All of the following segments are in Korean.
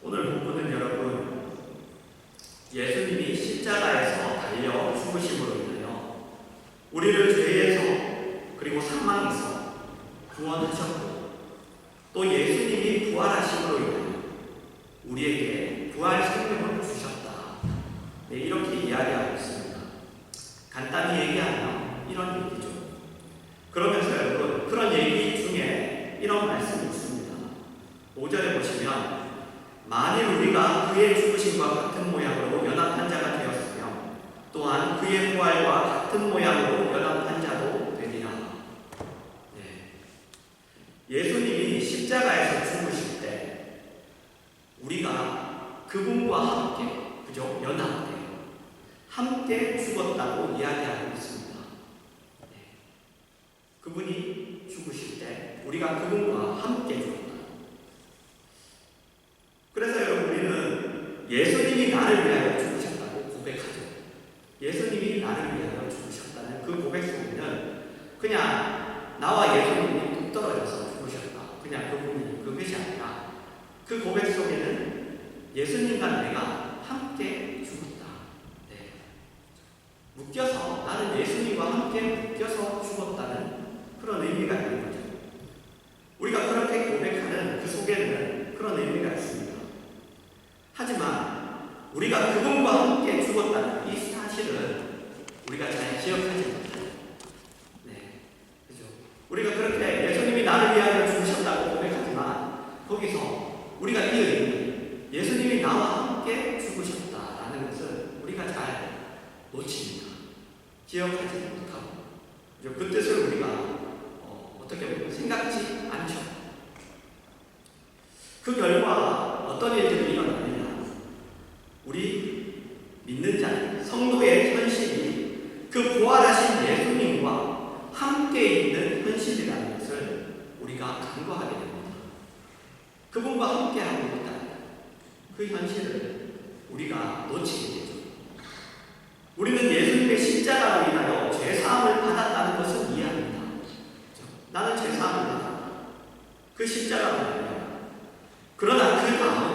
오늘 본문은 여러분, 예수님이 십자가에서 달려 죽으심으로 인하여 우리를 죄에서 그리고 사망에서 구원하셨고, 또 예수님이 부활하심으로 인하여 우리에게 부활 생명을 주셨다. 네, 이렇게 이야기하고 있습니다. 간단히 얘기하면 이런 얘기죠. 그러면서 여러분, 그런 얘기 중에 이런 말씀이 있습니다. 5절에 보시면, 만일 우리가 그의 죽으심과 같은 모양으로 연합한 자가 되었으며 또한 그의 부활과 같은 모양으로 연합한 자도 되리라. 네. 예수님이 십자가에서 죽으실 때 우리가 그분과 함께, 그죠? 연합되어 함께 죽었다고 이야기하고 있습니다. 네. 그분이 죽으실 때 우리가 그분과 함께 죽었다. 그래서 여러분, 우리는 예수님이 나를 위하여 죽으셨다고 고백하죠. 예수님이 나를 위하여 죽으셨다는 그 고백 속에는 그냥 나와 예수님이 뚝 떨어져서 죽으셨다, 그냥 그것이 아니라 그 고백 속에는 예수님과 내가 함께 죽었다. 네. 묶여서, 나는 예수님과 함께 묶여서 죽었다는 그런 의미가 있는 거죠. 우리가 그렇게 고백하는 그 속에는 그런 의미가 있습니다. 하지만 우리가 그분과 함께 죽었다는 이 사실은 우리가 잘 기억하지 못해요. 네, 그죠? 우리가 그렇게 예수님이 나를 위하여 죽으셨다고 고백하지만 거기서 우리가 이 의미, 예수님이 나와 함께 죽으셨다라는 것을 우리가 잘 놓칩니다. 기억하지 못하고, 그 뜻을 우리가 어떻게 보면 생각지 않죠. 그 결과 어떤 일들이 일어나느냐? 우리 믿는 자, 성도의 현실이 그 부활하신 예수님과 함께 있는 현실이라는 것을 우리가 간과하게 됩니다. 그분과 함께 하고 있다. 그 현실을 우리가 놓치게 되죠. 우리는 예수님의 십자가로 인하여 죄사함을 받았다는 것을 이해합니다. 나는 죄사함을 받았다. 그 십자가로 인하여. 그러나 그 다음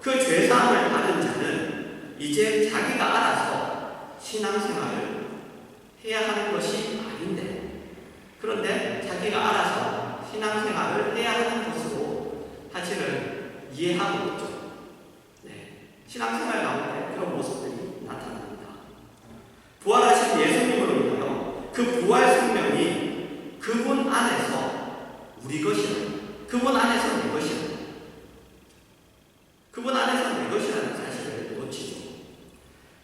그 죄사함을 받은 자는 이제 자기가 알아서 신앙생활을 해야 하는 것이 아닌데, 그런데 자기가 알아서 신앙생활을 해야 하는 것으로 사실은 이해하고 있죠. 네. 신앙생활 가운데 그런 모습들이 나타납니다. 부활하신 예수님으로 인하여 그 부활 생명이 그분 안에서 우리 것이라, 그분 안에서 내 것이라, 그분 안에서 내 것이라는 사실을 놓치죠.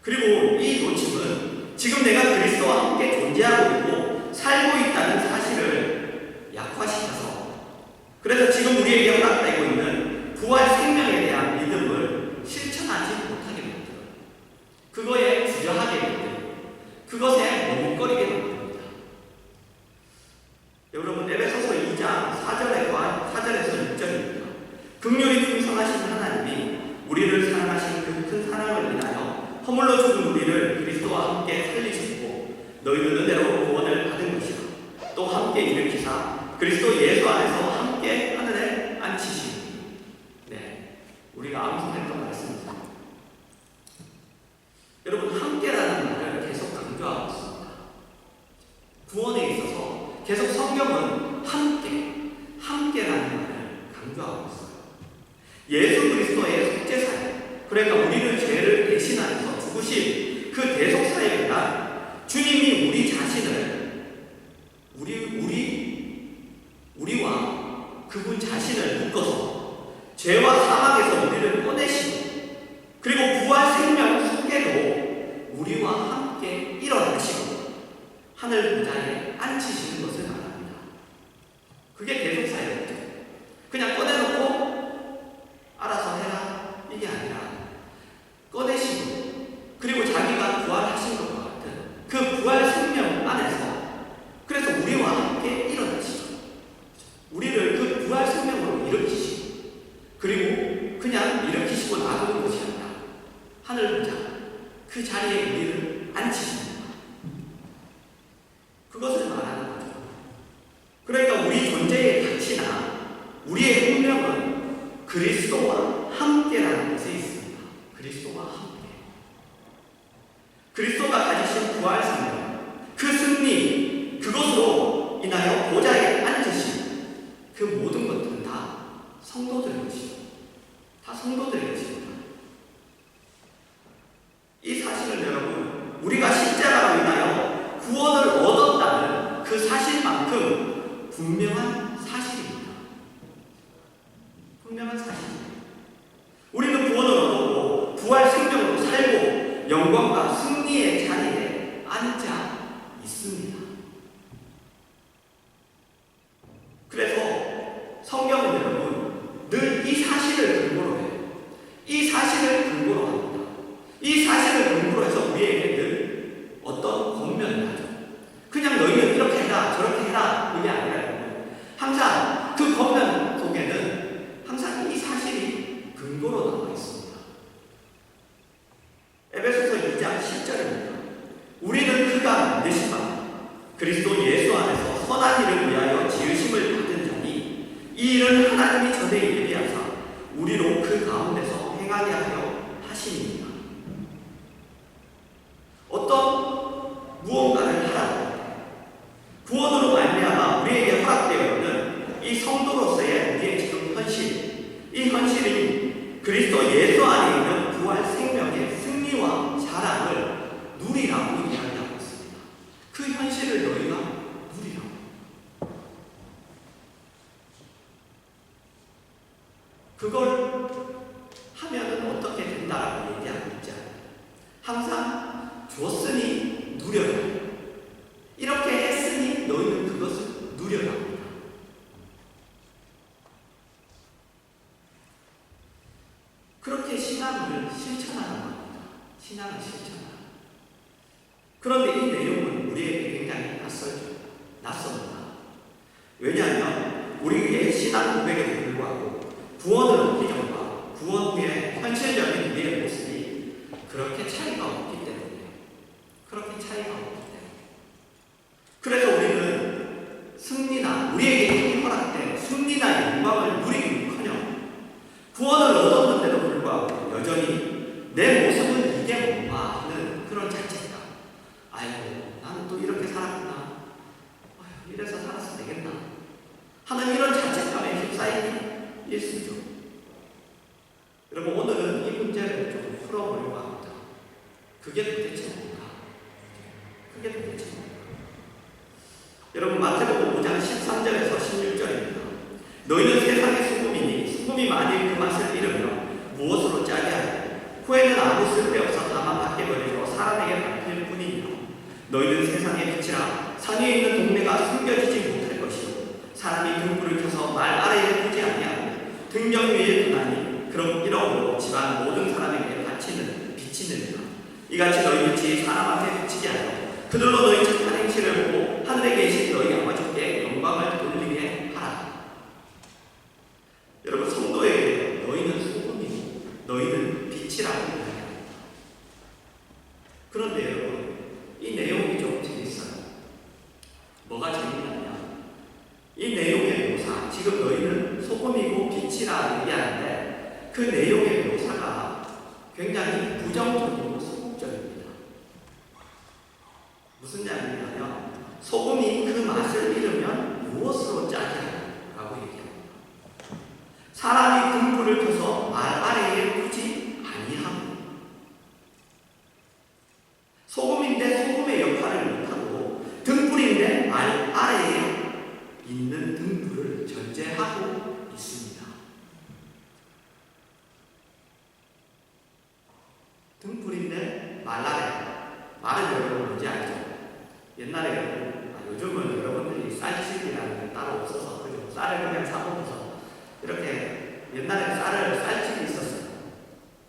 그리고 이 놓침은 지금 내가 그리스도와 함께 존재하고 있고 살고 있다는 사실을 약화시켜서, 그래서 지금 우리에게 허락되고 있는 부활 생명에 대한 믿음을 실천하지 못하게 만들어요. 그거에 주저하게 만들어요. 그것에 머뭇거리게 만듭니다. 여러분, 에베소서 2장 4절에서 6절입니다. 긍휼이 풍성하신 하나님이 우리를 사랑하신 그 큰 사랑을 인하여 허물로 죽은 우리를 그리스도와 함께 살리시고 너희는 은혜로 구원을 받은 것이라. 또 함께 일으키사 그리스도 예수 안에서 함께 하늘에 앉히시니. 네, 우리가 암송했던 말씀입니다. 여러분, 함께라는 말을 계속 강조하고 있습니다. 구원에 있어서 계속 성경은 함께라는 말을 강조하고 있어요. 예수 그리스도의 속죄사역, 그러니까 우리를 죄를 대신하여서 죽으신 그 대속사역이란 주님이 우리 자신을 우리와 그분 자신을 묶어서 죄와 사망에서 우리를 꺼내시고, 그리고 부활 생명 속에도 우리와 함께 일어나시고 하늘 보좌에 앉히시는 것을 말합니다. 그게 대속사역이죠. 그냥 꺼내놓고 알아서 해라, 이게 아니라 꺼내시고, 그리고 자기가 부활하신 것과 같은 그 부활 생명 안에서, 그래서 우리와 함께 일어나시죠. 우리를 그 부활 생명으로 일으키시고, 그리고 그냥 일으키시고 놔두는 것이 아니라 하늘 보좌 그 자리에 우리를 앉히십니다. 그것을 말하는 거죠. 그러니까 우리 존재의 가치나 우리의 운명은 그리스도와 함께라는 그리스도가 가지신 부활 생명, 그 승리, 그것으로 인하여 보좌에 앉으신 그 모든 것들은 다 성도들의 것이죠. 다 성도들의 것입니다. 이 사실을 여러분, 우리가 십자가로 인하여 구원을 얻었다는 그 사실만큼 분명한 사실입니다. 분명한 사실입니다. 우리는 구원을 얻었고 부활 생명으로 살고 영광과 승리의 자리에 앉아 있습니다. 그래서 성경은 여러분 늘 이 사실을 근거로 해요. 이 사실을 근거로 합니다. 이 사실을 근거로 해서 우리에게 늘 어떤 권면을 하죠. 그냥 너희는 이렇게 해라 저렇게 해라 이게 아니라 항상 그 권면 속에는 항상 이 사실이 근거로 나와 있습니다. 에베소서 2장 10절입니다. 우리는 그가 만드신 바 그리스도 예수 안에서 선한 일을 위하여 지으심을 받은 자니 이 일은 하나님이 전에 예비하사 우리로 그 가운데서 행하게 하려 하심입니다. 어떤 무언가를 하라고 구원으로 말미암아 우리에게 허락되어 있는 이 성도로서의 우리의 지금 현실, 이 현실이 그리스도 예수 안에 있는 부활 생명의 승리와 자랑을 누리라고 이야기하고 있습니다. 그 현실을 너희가 누리라고. 그걸 하면은 어떻게 된다라고 얘기하고 있지 않아요. 항상 줬으니 누려라. 이렇게 했으니 너희는 그것을 누려라. 그렇게 신앙을 실천하는 겁니다. 신앙을 실천하는. 그런데 이 내용은 우리에게 굉장히 낯섭니다. 왜냐하면 우리의 신앙 고백에도 불구하고 구원을 얻기 전과 구원 후에 현실적인 우리의 모습이 그렇게 차이가 없기 때문이에요. 그렇게 차이가 없기 때문에. 그래서 우리는 승리나 우리에게 힘이 허락된 승리나 영광을 누리기는커녕 구원을 얻었는데도 불구하고 여전히 내 모습은 이게 뭔가 하는 그런 자책감. 아이고 나는 또 이렇게 살았구나. 아유, 이래서 살았으면 되겠나 하는 이런 자책감에 휩싸이는 일수죠. 여러분 오늘은 이 문제를 좀 풀어보려고 합니다. 그게 도대체 뭔가? 그게 도대체 뭔가? 여러분 마태복음 5장 13절에서 16절입니다. 너희는 세상의 수금이니 수금이 만일 그 맛을 잃으면 무엇으로 짜게 하고 후에는 아무 쓸데없어 다만 밖에 버리고 사람에게 밟힐 뿐이니라. 너희는 세상의 빛이라 산 위에 있는 동네가 숨겨지지 못할 것이요 사람이 등불을 켜서 말 아래에 두지 아니하고 등경 위에 두나니 그럼 이러므로 집안 모든 사람에게 비치느니라. 이같이 너희 빛이 사람 앞에 비치게 하여 그들로 너희 착한 행실을 보고 하늘에 계신 너희 아버지께 영광을 돌리게 하라. 여러분 성도에게 너희는 소금이고 너희는 빛이라고 이야기합니다. 그런데 여러분 이 내용이 좀 재밌어요. 뭐가 재밌냐면 이 내용의 묘사, 지금 너희는 소금이고 빛이라 얘기하는데 그 내용의 묘사가 굉장히 부정적이고 소극적입니다. 무슨 이야기냐면 소금이 그 맛을 잃으면 무엇으로 짜게 하라고 얘기합니다. 사람이 등불을 켜서 말 아래에 두지 아니하고 소금인데 소금의 역할을 못하고 등불인데 말 아래에 있는 등불을 전제하고 있습니다. 등불인데 말 아래. 말은 여러분 뭔지 알죠? 옛날에 요즘은 여러분들이 쌀집이라는 게 따로 없어서 그죠? 쌀을 그냥 사먹어서 이렇게 옛날에 쌀집이 있었어요.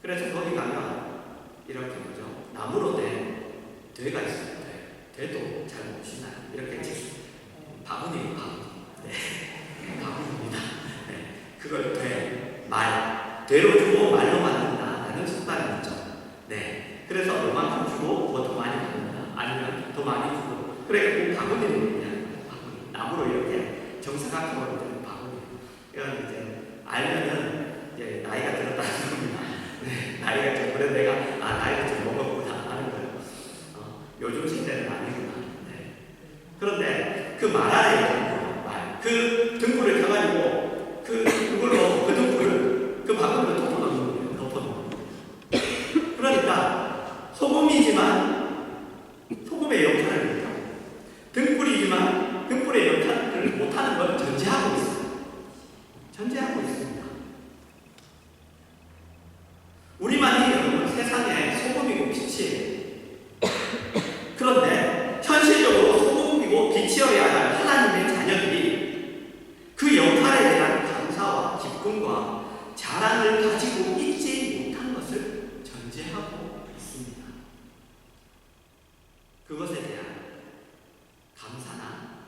그래서 거기 가면 이렇게 뭐죠? 나무로 된 되가 있어요. 되도 잘 모시나요? 이렇게 바구니. 네, 바구니입니다. 네, 그걸 되로 주고 말로 받는다라는 습관이 있죠. 네, 그래서 요만큼 주고 더 많이 받는다. 아니면 더 많이 주고. 그러니까 그 바구니는 그냥 바구니. 나무로 이렇게 정사각형으로 된 바구니. 이건 이제 알면은 이제 나이가 들었다는 겁니다. 네, 나이가 좀 그래 내가 나이가 좀 먹었구나 하는 거예요. 말 아래에 등불, 말. 그 등불을 켜가지고 그걸로 그 등불을 그 바구니로 덮어놓는 거예요. 덮어놓는 거예요. 그러니까 소금이지만 소금의 역할을 못하고 등불이지만 등불의 역할을 못하는 걸 전제하고 있어요. 전제하고 있습니다. 우리만이 여러분 세상에 소금이고 빛이에요. 그런데 현실적으로 소금이고 빛이어야 할 하나님의 자녀들이 그 역할에 대한 감사와 기쁨과 자랑을 가지고 있지 못한 것을 전제하고 있습니다. 그것에 대한 감사나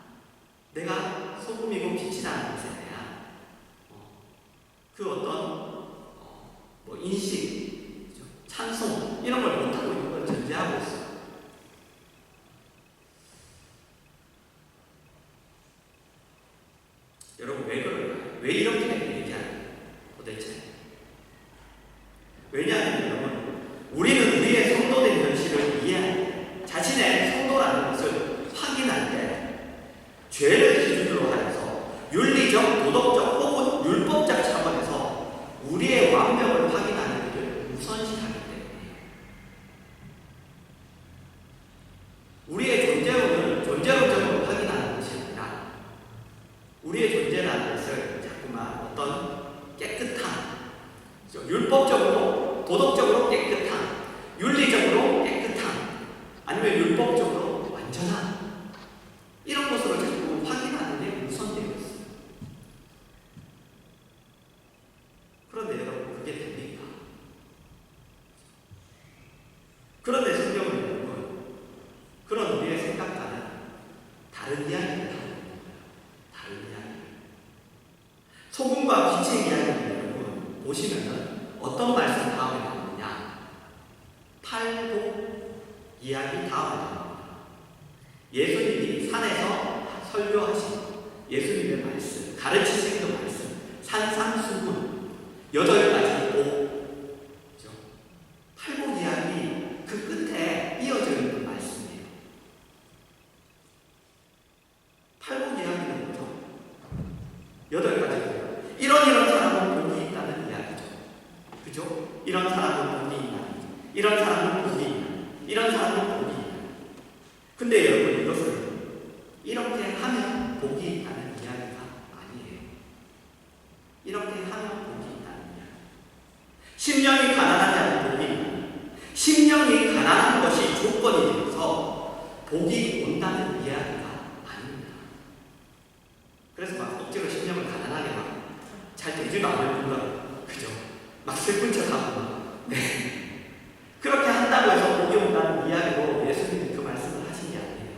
내가 소금이고 빛이라는 것에 대한 그 어떤 인식, 찬송 이런 걸 못하고 있는 걸 전제하고 있어요. 여러분 왜 그럴까요? 왜 이렇게 얘기하나요? 도대체 왜냐하면 여러분 우리는 우리의 성도된 현실을 이해할 때 자신의 성도라는 것을 확인할 때 죄를 기준으로 하여서 윤리적, 도덕적 혹은 율법적 차원에서 우리의 완벽을 확인하는 일을 우선시하기 때문에 우리의 존재론적으로 확인하는 것이 아니라 우리의 존재라는 것을 자꾸만 어떤 깨끗한 율법적으로 도덕적으로 깨끗한 윤리적으로 깨끗한 아니면 율법적으로 완전한 이런 것으로 자꾸 확인하는 게 우선되어 있어요. 그런데 여러분 그게 됩니까? 그런데 성경은 여러분 그런 우리의 생각과는 다른 이야기를 하는 겁니다. 다른 이야기. 소금과 빛의 이야기를 여러분 보시면은 어떤 말씀 다음에 나오느냐? 팔복 이야기 다음에 나옵니다. 예수님이 산에서 설교하신 예수님의 말씀, 가르치신 그 말씀, 산상수훈 8가지 복, 팔복 이야기 그 끝에 이어져 있는 말씀이에요. 팔복 이야기는 뭐죠? 8가지 복. 이런 사람은 복이 있다는 이야기죠. 그죠? 이런 사람은 복이 있다. 이런 사람은 복이 있다. 이런 사람은 복이 있다. 근데 여러분 이것은 이렇게 하면 복이 있다는 이야기가 아니에요. 이렇게 하면 복이 있다는 이야기. 심령이 가난한 자는 복이 있다. 심령이 가난한 것이 조건이 되어서 복이 온다는 이야기가 아닙니다. 그래서 막 억지로 심령을 가난하게 막 잘 되지도 않을 뿐더러 그죠? 막 슬픈 척하고 네. 그렇게 한다고 해서 복이 온다는 이야기로 예수님이 그 말씀을 하신 게 아니에요.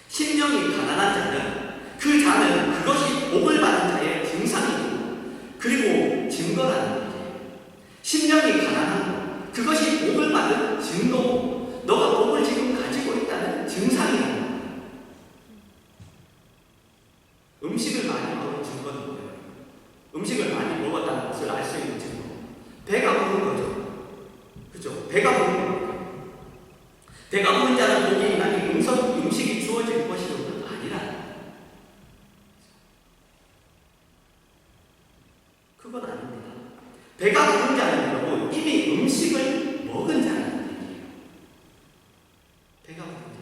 심령이 가난한 자는 그 자는 그것이 복을 받은 자의 증상이고 그리고 증거라는 거예요. 심령이 가난한 것 그것이 복을 받은 증거고 너가 복을 지금 가지고 있다는 증상이라는 거예요. 음식을 많이 먹은 증거는 뭐예요? 음식을 많이 먹었다는 것을 알 수 있는 증거. 배가 부른 거죠. 그죠? 배가 부른 거예요. 배가 부른 자는 복이 있나니 음식이 주어질 것이로는 아니라 그건 아닙니다. 배가 부른 자는 여러분 이미 음식을 먹은 자라는 얘기예요. 배가 부른 자.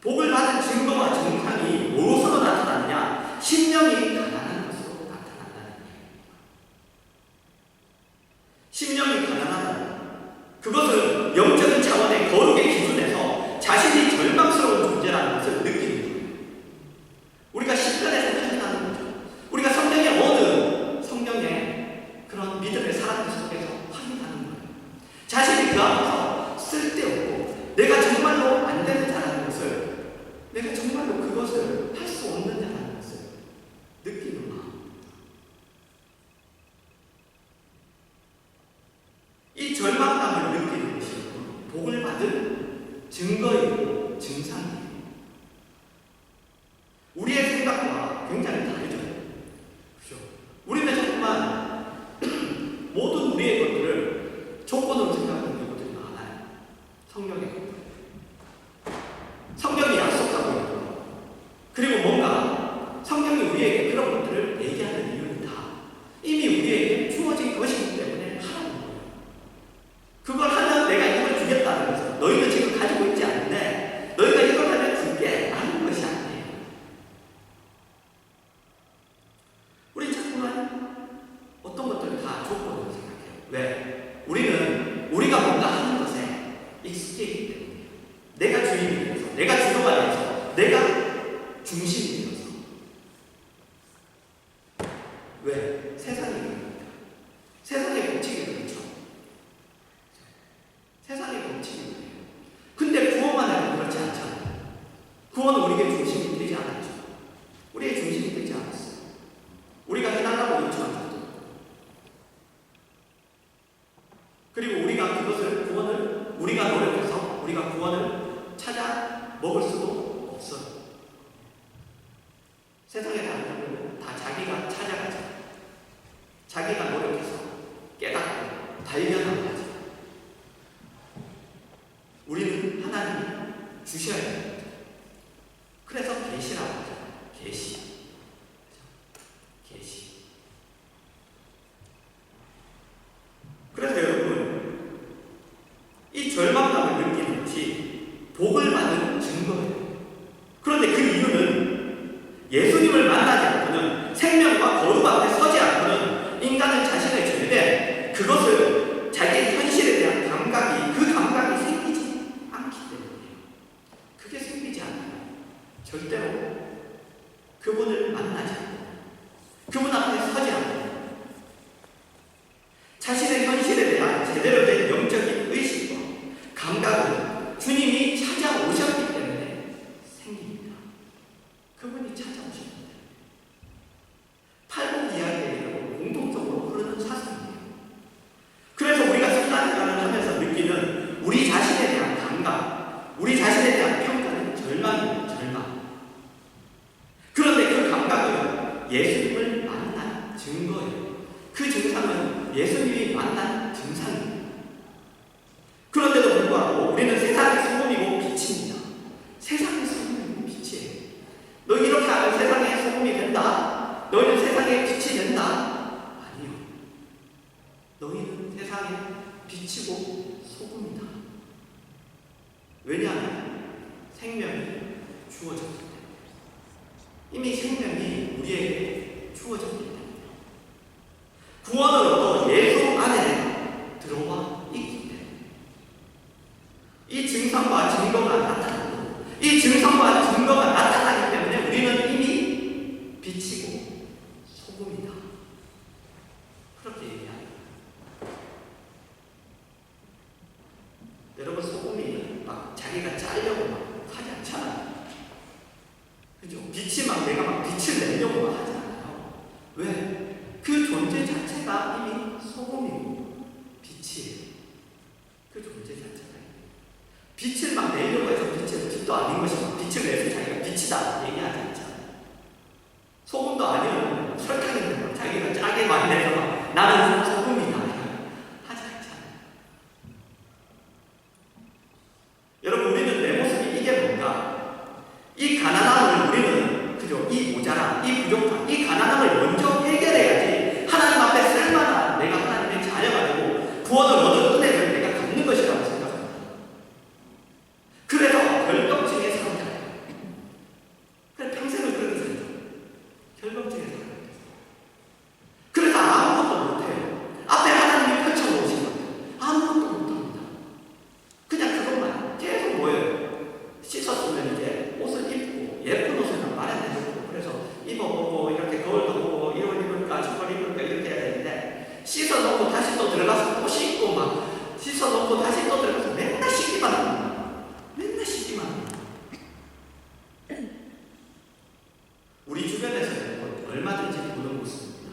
복을 받은 증거와 증상이 무엇으로 나타나느냐? 심령이 가난한 것으로 나타난다는 얘기입니다. 심령이 가난하다. 그것은 영적인 차원의 거룩의 기준에서 자신이 절망스러운 존재라는 것을 느끼는 거예요. 우리가 시편에서 확인하는 거죠. 우리가 성경의 그런 믿음의 사람들 속에서 확인하는 거예요. 자신이 그 앞에서 쓸데없고 내가 정말로 안 되는 자라는 것을 내가 정말로 그것을 할 수 없는 자라는 것을 느끼는 마음. 이 절망감을 느끼는 것이 복을 받은 증거이고 증상이에요. 우리의 생각과 굉장히 다르죠. 그렇죠? 우리는 정말 모든 우리의 것들을 조건으로 생각하는 경우들이 많아요. 성경이 약속하고 왜? 세상이 그럽니다. 세상의 법칙이 그렇죠. 세상의 법칙이 그래요. 근데 구원만 해도 그렇지 않잖아요. 구원은 우리에게 중심이 되지 않았죠. 우리의 중심이 되지 않았어요. 우리가 해달라고 요청한 적도 없고, 그리고 우리가 그것을 구원을 우리가 노력해서 우리가 구원을 찾아 먹을 수도 없어요. 세상에 다른 사람들은 다 자기가 찾아가죠. 자기가 노력해서 깨닫고 발견하고 하죠. 우리는 하나님이 주셔야 됩니다. 그래서 계시라고 하죠. 계시. 계시. 그래서 여러분, 이 절망감을 느끼는 것이 복을 받는 증거예요. 그런데 그 이유는 예수님을 만나지 않고는, 생명과 거룩 앞에 서지 않고는 인간은 자신의 죄된 그것을 자기의 현실에 대한 감각이, 그 감각이 생기지 않기 때문이에요. 그게 생기지 않아요. 절대로 그분을 만나지 않고, 그분 앞에 서지 않고, 자신의 현실에 대한 제대로 된 영적인 의식과 감각은 주님이 찾아오셨기 때문에 생깁니다. 그분이 찾아오셨는데, 팔복 이야기에 공통적으로 흐르는 사상이에요. 그래서 우리가 신앙생활을 하면서 느끼는 우리 자신에 대한 감각, 우리 자신에 대한 평가는 절망입니다. 절망. 그런데 그 감각은 예수님을 만난 증거예요. 그 증상은 예수님이 만난 증상입니다. 그런데도 불구하고 우리는 세상의 소금이고 빛입니다. 세상의 소금이고 빛이에요. 너 이렇게 하면 세상의 소금이 된다. 너희는 세상의 빛이 된다. 아니요. 너희는 세상의 빛이고 소금이다. 왜냐하면 생명이 주어졌기 때문에. 이미 생명이 우리에게 주어졌기 때문에. 구원을 얻어 예수 안에 들어와 있기 때문에. 이 증상과 증거가 나타나고, 이 증상과 증거가 나타나기 때문에 우리는 이미 빛이고 소금이다. 그렇게 얘기합니다. 여러분, 소금이 막 자기가 짜려고 막 하지 않잖아요. 그죠? 빛이 막 내가 막 빛을 내려고 막 하지 않아요. 왜? 그 존재 자체가 이미 소금이고 빛이에요. 그 존재 자체가. 빛을 막 내려고 해서 빛도 아닌 것이 막 빛을 내서 자기가 빛이다 얘기하지 않잖아요. 소금도 아니면 설탕 있는 거 자기가 짜게 많이 내서 막 나는 소금이다 하지 않잖아요. 여러분, 우리는 내 모습이 이게 뭔가? 이 가난함을 우리는, 그죠? 이 모자람, 이 부족함, 이 가난함을 먼저 해결해야지 하나님 앞에 쓸만한 내가 하나님의 자녀가 되고 구원을 얻은 은혜를 내가 갖는 것이라고 생각합니다. 그래서 결벽증에 살아요. 그래 평생을 그렇게 살죠. 결벽증에 살아요. 그래서 아무것도 못해요. 앞에 하나님이 펼쳐놓으신 거예요. 아무것도 못합니다. 그냥 그것만 계속 뭐예요? 씻었으면 이제 옷을 입고 예쁜 옷을 마련해주고, 그래서 입어보고 이렇게 거울도 보고 이걸 입을까 저걸 입을까 이렇게 해야 되는데, 씻어놓고 다시 또 들어가서 또 씻고, 막 씻어놓고 다시 또 들어가서 맨날 씻기만 합니다. 맨날 씻기만 합니다. 우리 주변에서는 얼마든지 보는 모습입니다.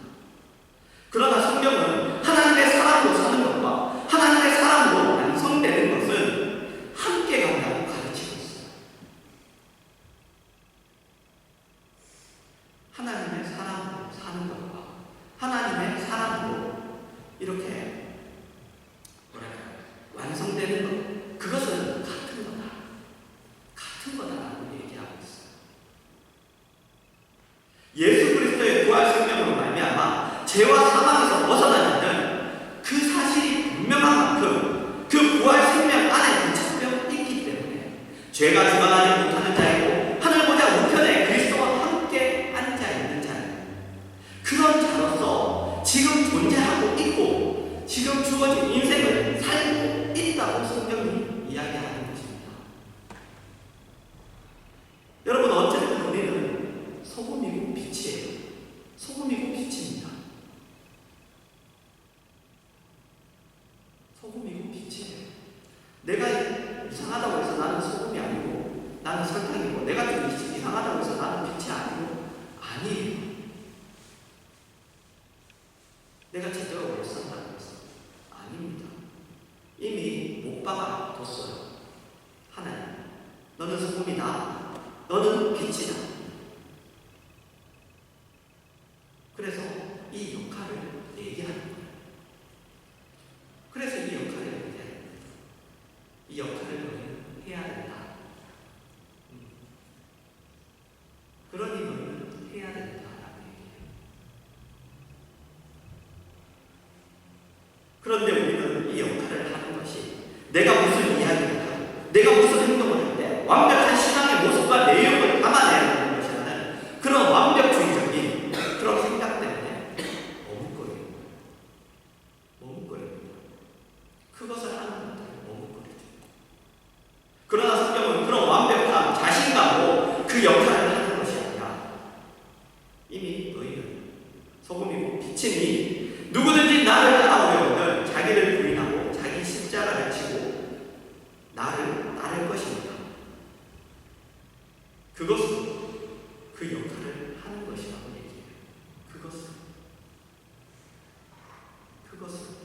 그러나 성경은 하나님의 사람으로 사는 것과 하나님의 사람으로 완성되는 것은 함께 간다고 가르치고 있어요. 하나님의 사람으로 사는 것과 하나님의 사람으로 이렇게 완성되는 것, 그것은 같은 거다. 같은 거다라고 얘기하고 있어요. 예수 그리스도의 부활 생명으로 말미암아 죄와 사망에서 벗어나는 그 사실이 분명한 만큼 그 부활 생명 안에 붙잡혀 있기 때문에 죄가 주관하지 못하는 자이고 하늘보다 우편에 그리스도와 함께 앉아있는 자는 그런 자로서 지금 존재하고 있고 지금 주어진 인생을 살고 있다고 성경이 이야기하는 것입니다. 여러분, 어쨌든 우리는 소금이고 빛이에요. 소금이고 빛입니다. 내가 이상하다고 해서 나는 소금이 아니고 나는 설탕이고 내가 좀 이상하다고 해서 나는 빛이 아니고 아니에요. 내가 제대로 못 산다고 해서 아닙니다. 이미 못 박아뒀어요. 하나님, 너는 소금이다. 너는 빛이다. 그래서 이 역할을 얘기하는 거예요. 그래서 이 역할을 얘기해야 됩니다. 이 역할을 너희는 해야 된다. 그러니 너희는 해야 된다라고 얘기해요. 그런데 우리는 이 역할을 하는 것이 내가 무슨 이야기를 하고 내가 무슨 행동을 할 때 완벽한 신앙의 모습과 내용을 담아내야 되는 것이라는 그런 완벽주의적인 그런 생각 때문에 머뭇거립니다. 그것을 하는 것들을 머뭇거리죠. 그러나 성경은 그런 완벽한 자신감으로 그 역할을 하는 것이 아니라 이미 너희는 소금이고 빛이니 누구든지 나를 따라오려면 자기를 부인하고 자기 십자가를 지고 나를 따를 것입니다. 그것은 그 역할을 하는 것이라고 얘기해요. 그것은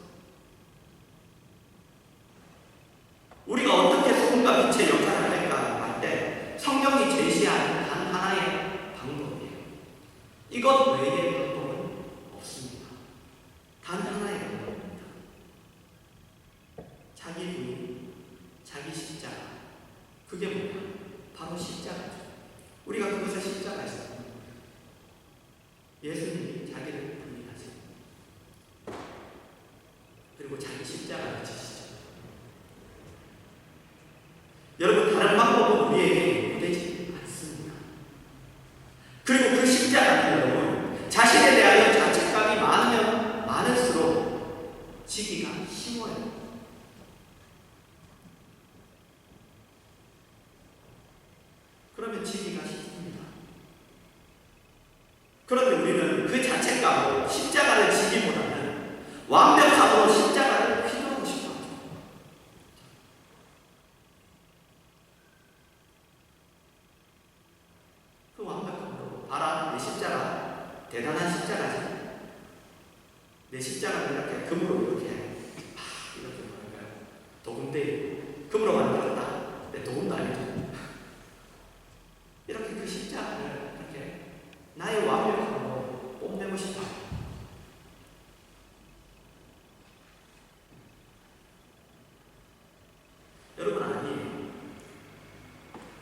우리가 어떻게 소금과 빛의 역할을 할까 할 때 성경이 제시하는 단 하나의 방법이에요. 이것 외의 방법은 없습니다. 단 하나의 방법입니다. 자기 부인, 자기 십자가. 그게 뭐냐? 바로 십자가죠. 우리가 그것을 십자가에서 예수님이 자기를 부인하시고 그리고 자기 십자가를 지시죠. 여러분, 다른 방법은 우리에게 되지 않습니다. 그리고 그 십자가는 여러분, 자신에 대하여 자책감이 많으면 많을수록 지기가 쉬워요. 그러면 지기가 쉽습니다. 그런데 우리는 그 자책감으로 십자가를 지기보다는 완벽함으로 십자가를 휘두르고 싶어 하죠. 그 완벽함으로 봐라, 내 십자가 대단한 십자가지. 내 십자가는 이렇게 금으로 이렇게 뭐랄까요, 도금대 금으로 만들었다. 내 도금도 아니죠. 이렇게 그 십자가를 이렇게 나의 완벽함으로 뽐내고 싶어. 여러분, 아니에요.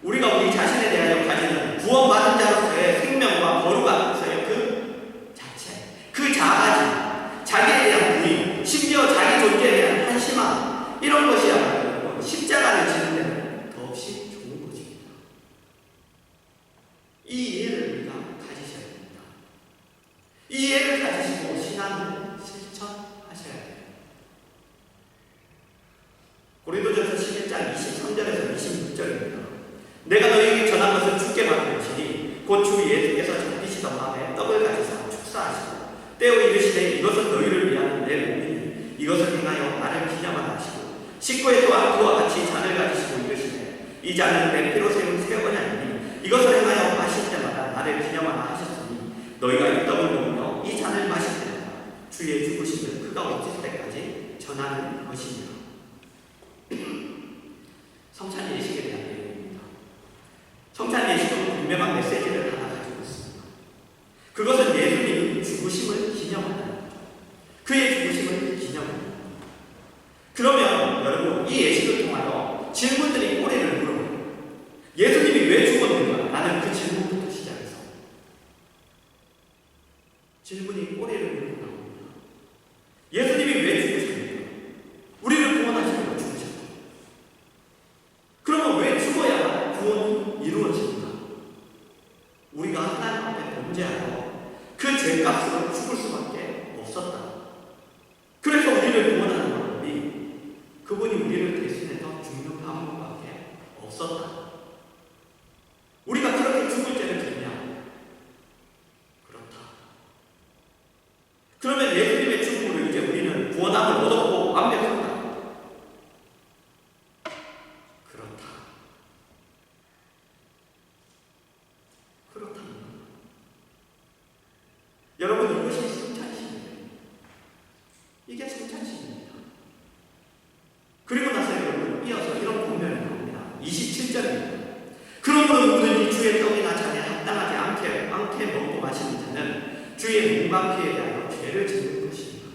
우리가 우리 자신에 대하여 가지는 구원받은 자로서의 생명과 거룩함으로서의 그 자체, 그 자아가짐, 자기에 대한 부인, 심지어 자기 존재에 대한 한심함, 이런 것이야말로 십자가를 지는 데는 더없이 좋은 것입니다. 이 이해를 우리가 가지셔야 됩니다. 이 이해를 가지시고 신앙을 실천하셔야 돼요. 고린도전서 11장 23절에서 26절입니다. 내가 너희에게 전한 것은 주께 맡은 것이니 곧 주 예수께서 잡히시던 밤에 떡을 가지사 축사하시고 떼어 이르시되 이것은 너희를 위한 내 몸이니 이것을 행하여 나를 기념하라 하시고 식구에 또한 그와 같이 잔을 가지시고 이르시되 이 잔은 내 피로 세운 새 언약이니 이것을 행하여 마실 때마다 나를 기념하라 하셨으니 너희가 이 떡을 먹으며 이 잔을 마실 때마다 주의 죽으심을 그가 오실 때까지 전하는 것입니다. 성찬 예식에 대한 내용입니다. 성찬 예식은 분명한 메시지를 하나 가지고 있습니다. 그것은 예수님이 죽으심을 기념하는 거죠. 그의 죽으심을 기념하는 거죠. 그러면 여러분, 이 예식을 통하여 질문들이 꼬리를 물어요. 예수님이 왜 죽었는가? 라는 그 질문부터 시작해서 질문이 꼬리를 물고 나옵니다. 예수님이 왜 죽으셨습니까? 우리를 구원하시려고 죽으셨다. 그러면 왜 죽어야 구원이 이루어집니까? 우리가 하나님 앞에 범죄하여 그 죄값으로 죽을 수밖에 없었다. 그래서 우리를 구원하는 방법이 그분이 우리를 대신해서 죽는 방법밖에 없었다. 우리가 그렇게 죽을 죄를 졌냐? 그렇다. 그러면 예수님의 죽음으로 이제 우리는 구원하는 주의 몸과 피에 대하여 죄를 짓는 것입니다.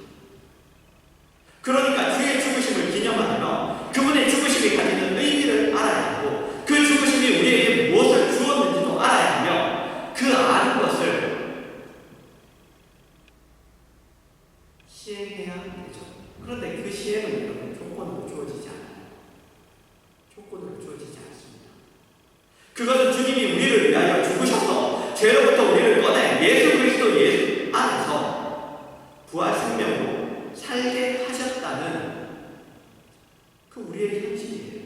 그러니까 주의 죽으심을 기념하며 그분의 죽으심이 가지는 의미를 알아야 하고 그 죽으심이 우리에게 무엇을 주었는지도 알아야 하며 그 아는 것을 시행해야 되죠. 그런데 그 시행은 여러분 조건으로 주어지지 않아요. 조건으로 주어지지 않습니다. 그것은 주님이 우리를 위하여 죽으셔서 죄로부터 우리를 꺼내 예수 그리스도 예수 안에서 부활 생명으로 살게 하셨다는 그 우리의 현실이에요.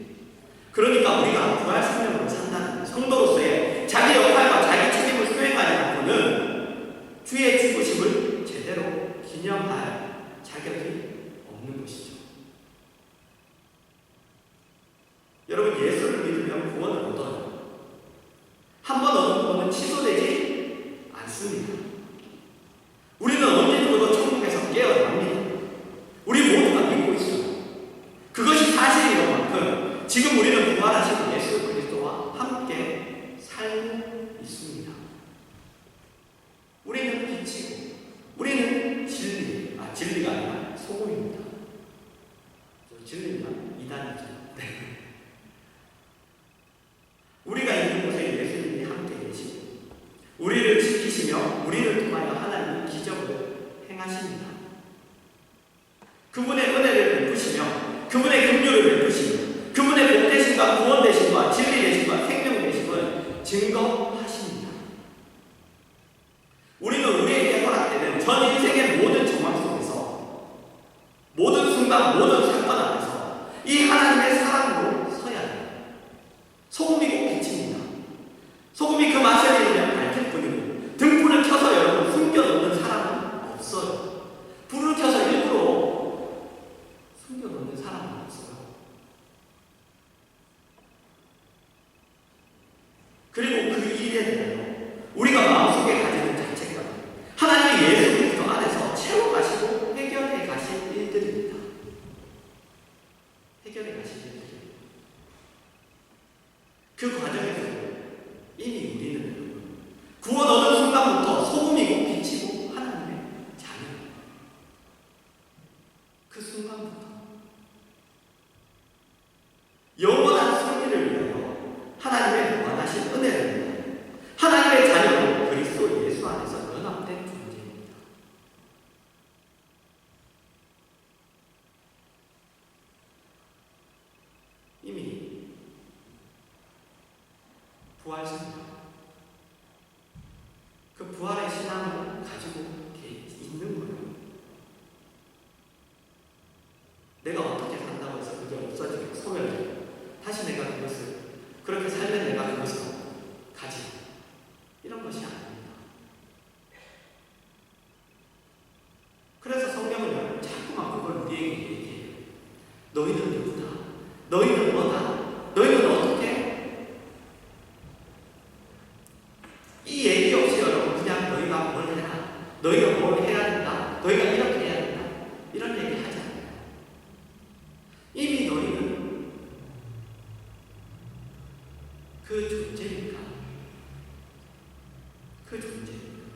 그러니까 우리가 부활 생명으로 산다는 성도로서의 자기 역할과 자기 책임을 수행하지 않고는 주의 죽으심을 제대로 기념할 자격이 없는 것이죠. 여러분, 예수를 믿으면 구원을 얻어요. 한 번 얻은 구원은 취소되지 않습니다. 우리는 언제 죽어도 천국에서 깨어납니다. 우리 모두가 믿고 있어요. 그것이 사실인 것만큼 지금 우리는 부활하신 예수 그리스도와 함께 살고 있습니다. 우리는 빛이고 우리는 진리가 아니라 소금입니다. 진리는 이단이죠. 네. 우리가 있는 곳에 예수님이 함께 계시고 우리를 지키시며 우리를 통하여 하나님의 기적을 행하십니다. 그분의 은혜를 베푸시며 그분의 긍휼을 베푸시며 그분의 복 되심과 구원 되심과 진리 되심과 생명 되심을 증거하십니다. 우리는 우리에게 허락되는 전 인생의 모든 정황 속에서 모든 순간 모든 사건 앞에서 이 하나님의 사랑으로 서야 해요. 소금이고 빛입니다. 소금이 그 맛을 잃으면 밝힐 뿐이고 등불을 켜서 여러분 숨겨놓는 사람은 없어요. 불을 켜서 일부러 숨겨놓는 사람은 없어요. 그리고 그 일에 대하여 우리가 마음속에 가지는 자책감, 하나님의 예수 그리스도 안에서 채워가시고 해결해 가실 일들입니다. 해결해 가실 일들입니다. 그 과정에서 이미 우리는 구원 얻은 순간부터 소금이고 빛이고 하나님의 자녀. 그 순간부터 영원한 승리를 위하여 하나님의 무한하신 은혜를 위하여 하나님의 자녀로 그리스도 예수 안에서 연합된 존재입니다. 이미 부활신앙, 그 부활의 신앙을 가지고 있는 거예요. 내가 어떻게 산다고 해서 그게 없어지고 소멸되고 다시 내가 그것을 그렇게 살면 내가 그것을 가지고 이런 것이 아닙니다. 그래서 성경은 자꾸만 그걸 우리에게 얘기해요. 너희는 누구다? 너희는 뭐다? 너희는 어떻게? 이 얘기 없이 여러분 그냥 너희가 뭘 해라, 너희가 뭘 해야 된다, 너희가 이렇게 해야 된다 이런 얘기 하지 않아요. 이미 너희는 그 존재니까. 그 존재입니다.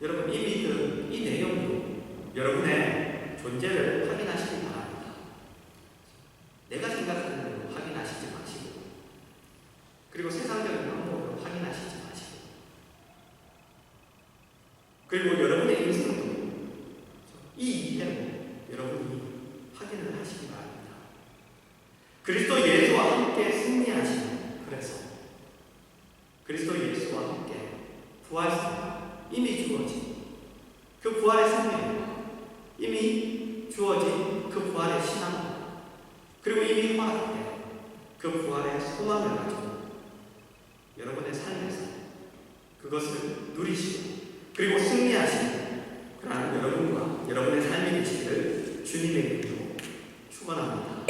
여러분 이미 이 내용으로 여러분의 존재를 확인하시기 바랍니다. 내가 생각하는 대로 확인하시지 마시고 그리고 세상적인 방법으로 확인하시지 마시고 그리고 여러분의 인생도 이 이해로 여러분이 확인을 하시기 바랍니다. 그리스도 예수와 함께 승리하시는, 그래서 그리스도 예수와 함께 부활승 이미 주어진 그 부활의 생명과 이미 주어진 그 부활의 신앙과 그리고 이미 허락된 그 부활의 소망을 가지고 여러분의 삶에서 그것을 누리시고 그리고 승리하시는 그러한 여러분과 여러분의 삶이 되시기를 주님의 이름으로 축원합니다.